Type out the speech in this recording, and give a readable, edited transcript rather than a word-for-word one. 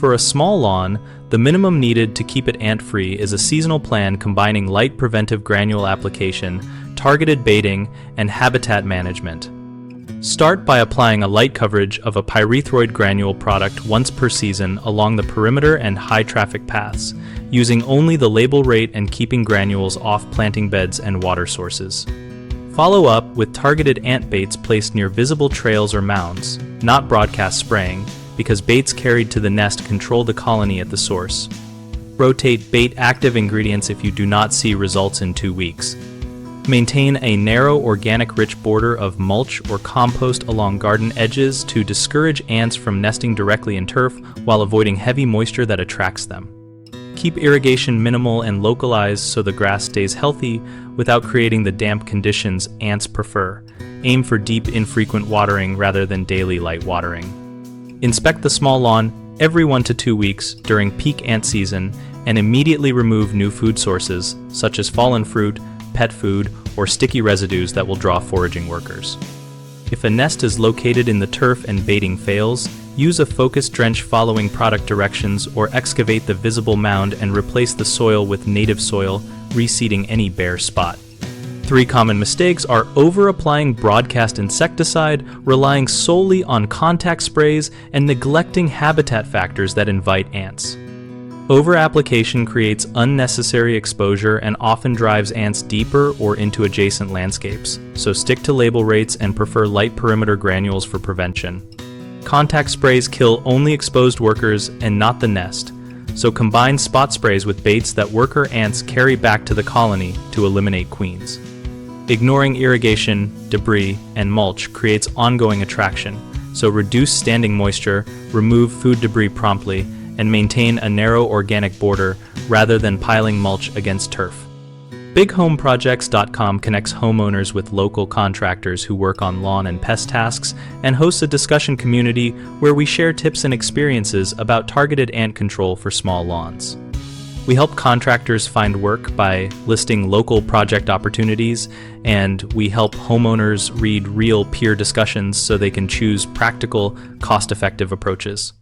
For a small lawn, the minimum needed to keep it ant-free is a seasonal plan combining light preventive granule application, targeted baiting, and habitat management. Start by applying a light coverage of a pyrethroid granule product once per season along the perimeter and high traffic paths, using only the label rate and keeping granules off planting beds and water sources. Follow up with targeted ant baits placed near visible trails or mounds, not broadcast spraying, because baits carried to the nest control the colony at the source. Rotate bait active ingredients if you do not see results in 2 weeks. Maintain a narrow, organic-rich border of mulch or compost along garden edges to discourage ants from nesting directly in turf while avoiding heavy moisture that attracts them. Keep irrigation minimal and localized so the grass stays healthy without creating the damp conditions ants prefer. Aim for deep, infrequent watering rather than daily light watering. Inspect the small lawn every 1 to 2 weeks during peak ant season and immediately remove new food sources such as fallen fruit, pet food, or sticky residues that will draw foraging workers. If a nest is located in the turf and baiting fails, use a focused drench following product directions or excavate the visible mound and replace the soil with native soil, reseeding any bare spot. 3 common mistakes are over-applying broadcast insecticide, relying solely on contact sprays, and neglecting habitat factors that invite ants. Over-application creates unnecessary exposure and often drives ants deeper or into adjacent landscapes, so stick to label rates and prefer light perimeter granules for prevention. Contact sprays kill only exposed workers and not the nest, so combine spot sprays with baits that worker ants carry back to the colony to eliminate queens. Ignoring irrigation, debris, and mulch creates ongoing attraction, so reduce standing moisture, remove food debris promptly, and maintain a narrow organic border rather than piling mulch against turf. BigHomeProjects.com connects homeowners with local contractors who work on lawn and pest tasks and hosts a discussion community where we share tips and experiences about targeted ant control for small lawns. We help contractors find work by listing local project opportunities, and we help homeowners read real peer discussions so they can choose practical, cost-effective approaches.